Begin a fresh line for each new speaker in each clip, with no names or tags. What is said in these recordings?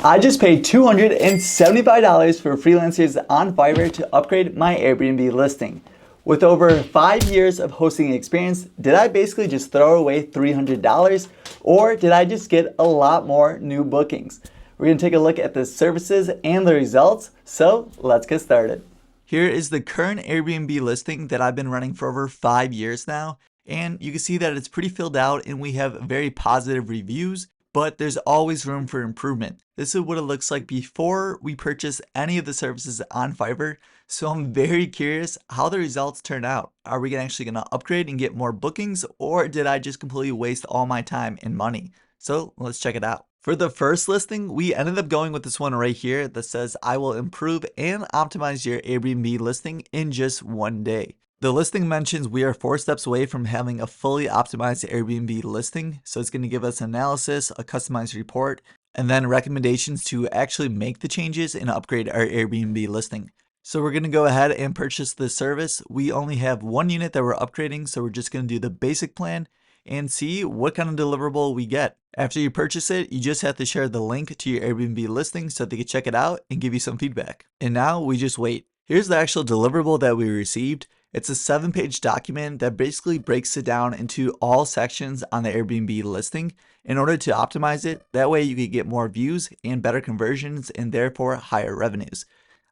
I just paid $275 for freelancers on Fiverr to upgrade my Airbnb listing. With over 5 years of hosting experience, did I basically just throw away $300 or did I just get a lot more new bookings? We're going to take a look at the services and the results, so let's get started. Here is the current Airbnb listing that I've been running for over 5 years now, and you can see that it's pretty filled out and we have very positive reviews, but there's always room for improvement. This is what it looks like before we purchase any of the services on Fiverr. So I'm very curious how the results turn out. Are we actually going to upgrade and get more bookings, or did I just completely waste all my time and money? So let's check it out. For the first listing, we ended up going with this one right here that says, I will improve and optimize your Airbnb listing in just 1 day. The listing mentions we are 4 steps away from having a fully optimized Airbnb listing. So it's going to give us analysis, a customized report, and then recommendations to actually make the changes and upgrade our Airbnb listing. So we're going to go ahead and purchase this service. We only have 1 unit that we're upgrading, so we're just going to do the basic plan and see what kind of deliverable we get. After you purchase it, you just have to share the link to your Airbnb listing so they can check it out and give you some feedback. And now we just wait. Here's the actual deliverable that we received. It's a 7-page document that basically breaks it down into all sections on the Airbnb listing in order to optimize it. That way you can get more views and better conversions and therefore higher revenues.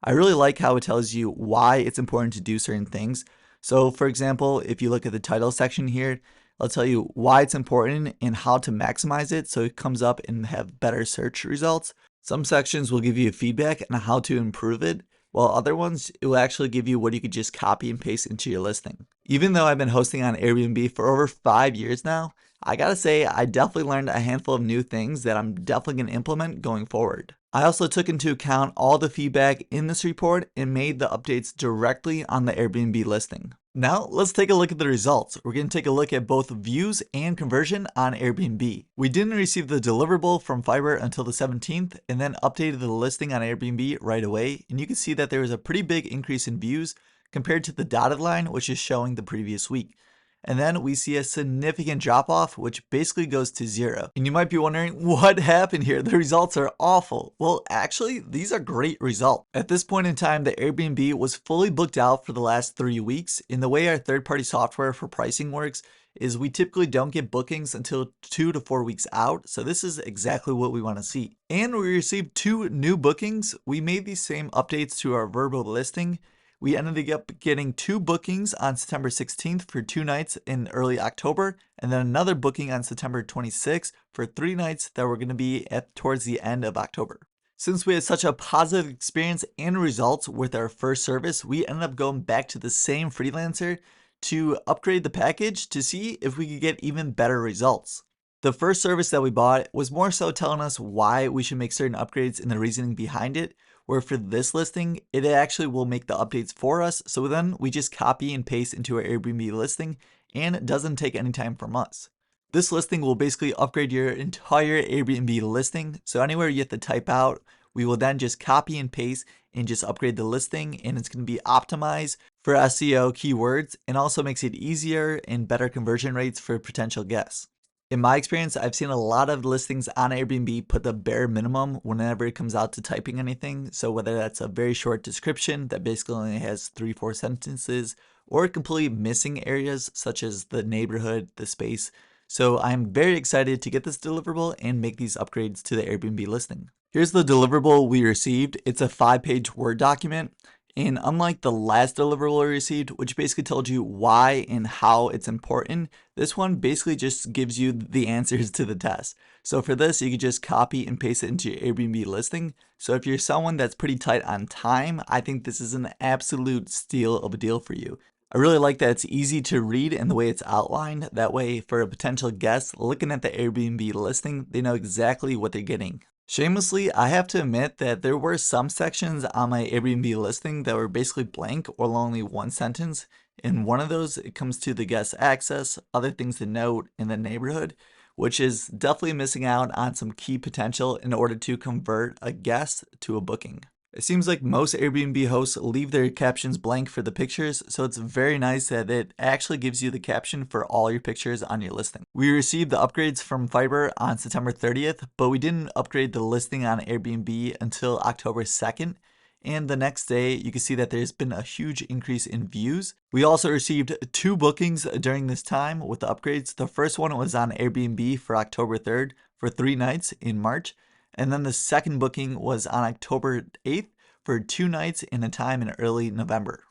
I really like how it tells you why it's important to do certain things. So for example, if you look at the title section here, I'll tell you why it's important and how to maximize it so it comes up and have better search results. Some sections will give you feedback on how to improve it, while other ones, it will actually give you what you could just copy and paste into your listing. Even though I've been hosting on Airbnb for over 5 years now, I gotta say I definitely learned a handful of new things that I'm definitely gonna implement going forward. I also took into account all the feedback in this report and made the updates directly on the Airbnb listing. Now let's take a look at the results. We're going to take a look at both views and conversion on Airbnb. We didn't receive the deliverable from Fiverr until the 17th and then updated the listing on Airbnb right away. And you can see that there was a pretty big increase in views compared to the dotted line, which is showing the previous week. And then we see a significant drop off, which basically goes to 0. And you might be wondering what happened here. The results are awful. Well, actually, these are great results. At this point in time, the Airbnb was fully booked out for the last 3 weeks. And the way our third-party software for pricing works is we typically don't get bookings until 2 to 4 weeks out. So this is exactly what we want to see. And we received 2 new bookings. We made these same updates to our verbal listing. We ended up getting 2 bookings on September 16th for 2 nights in early October, and then another booking on September 26th for 3 nights that were going to be towards the end of October. Since we had such a positive experience and results with our first service, we ended up going back to the same freelancer to upgrade the package to see if we could get even better results. The first service that we bought was more so telling us why we should make certain upgrades and the reasoning behind it, where for this listing, it actually will make the updates for us. So then we just copy and paste into our Airbnb listing and it doesn't take any time from us. This listing will basically upgrade your entire Airbnb listing. So anywhere you have to type out, we will then just copy and paste and just upgrade the listing, and it's going to be optimized for SEO keywords and also makes it easier and better conversion rates for potential guests. In my experience, I've seen a lot of listings on Airbnb put the bare minimum whenever it comes out to typing anything. So whether that's a very short description that basically only has 3-4 sentences, or completely missing areas such as the neighborhood, the space. So I'm very excited to get this deliverable and make these upgrades to the Airbnb listing. Here's the deliverable we received. It's a 5-page Word document. And unlike the last deliverable we received, which basically told you why and how it's important, this one basically just gives you the answers to the test. So for this, you can just copy and paste it into your Airbnb listing. So if you're someone that's pretty tight on time, I think this is an absolute steal of a deal for you. I really like that it's easy to read and the way it's outlined. That way, for a potential guest looking at the Airbnb listing, they know exactly what they're getting. Shamelessly, I have to admit that there were some sections on my Airbnb listing that were basically blank or only 1 sentence. In one of those, it comes to the guest access, other things to note in the neighborhood, which is definitely missing out on some key potential in order to convert a guest to a booking. It seems like most Airbnb hosts leave their captions blank for the pictures, so it's very nice that it actually gives you the caption for all your pictures on your listing. We received the upgrades from Fiverr on September 30th, but we didn't upgrade the listing on Airbnb until October 2nd. And the next day, you can see that there's been a huge increase in views. We also received 2 bookings during this time with the upgrades. The first one was on Airbnb for October 3rd for 3 nights in March. And then the second booking was on October 8th for 2 nights in a time in early November.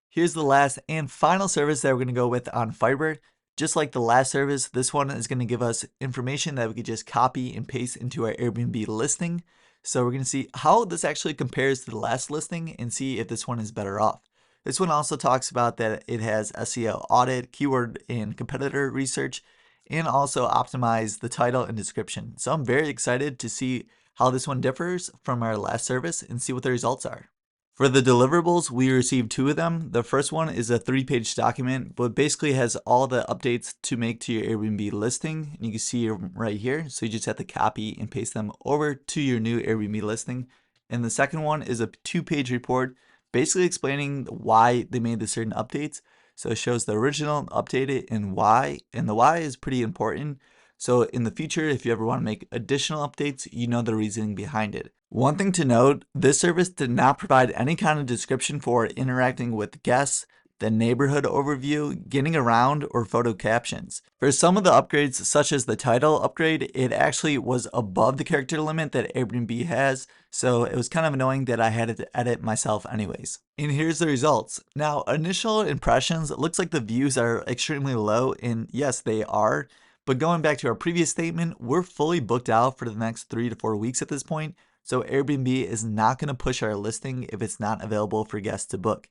Here's the last and final service that we're going to go with on Fiverr. Just like the last service, this one is going to give us information that we could just copy and paste into our Airbnb listing. So we're going to see how this actually compares to the last listing and see if this one is better off. This one also talks about that it has SEO audit, keyword and competitor research, and also optimize the title and description. So I'm very excited to see how this one differs from our last service and see what the results are. For the deliverables, we received 2 of them. The first one is a 3-page document, but basically has all the updates to make to your Airbnb listing. And you can see right here. So you just have to copy and paste them over to your new Airbnb listing. And the second one is a 2-page report, basically explaining why they made the certain updates. So it shows the original, updated, and why. And the why is pretty important. So in the future, if you ever want to make additional updates, you know the reasoning behind it. One thing to note, this service did not provide any kind of description for interacting with guests, the neighborhood overview, getting around, or photo captions. For some of the upgrades, such as the title upgrade, it actually was above the character limit that Airbnb has, so it was kind of annoying that I had to edit myself anyways. And here's the results. Now, initial impressions, it looks like the views are extremely low, and yes, they are. But going back to our previous statement, we're fully booked out for the next 3 to 4 weeks at this point. So Airbnb is not going to push our listing if it's not available for guests to book.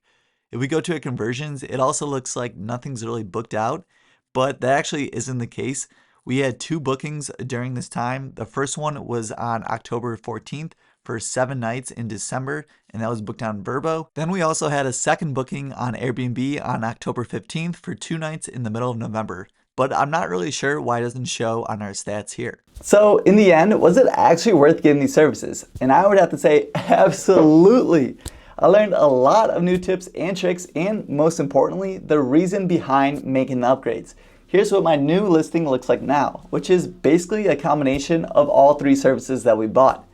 If we go to our conversions, it also looks like nothing's really booked out, but that actually isn't the case. We had 2 bookings during this time. The first one was on October 14th for 7 nights in December, and that was booked on Vrbo. Then we also had a second booking on Airbnb on October 15th for 2 nights in the middle of November. But I'm not really sure why it doesn't show on our stats here. So in the end, was it actually worth getting these services? And I would have to say, absolutely. I learned a lot of new tips and tricks, and most importantly, the reason behind making the upgrades. Here's what my new listing looks like now, which is basically a combination of all 3 services that we bought.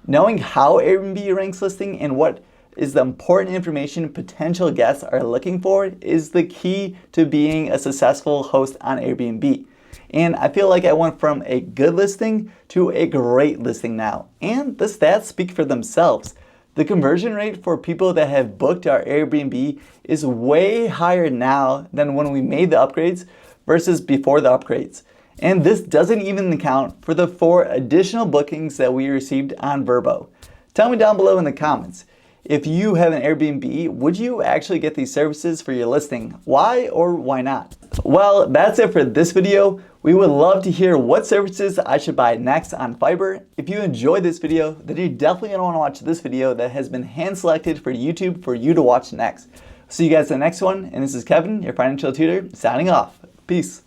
Knowing how Airbnb ranks listing and what is the important information potential guests are looking for is the key to being a successful host on Airbnb. And I feel like I went from a good listing to a great listing now. And the stats speak for themselves. The conversion rate for people that have booked our Airbnb is way higher now than when we made the upgrades versus before the upgrades. And this doesn't even account for the 4 additional bookings that we received on Vrbo. Tell me down below in the comments. If you have an Airbnb, would you actually get these services for your listing? Why or why not? Well, that's it for this video. We would love to hear what services I should buy next on Fiverr. If you enjoyed this video, then you're definitely going to want to watch this video that has been hand selected for YouTube for you to watch next. See you guys in the next one, and this is Kevin, your financial tutor, signing off. Peace.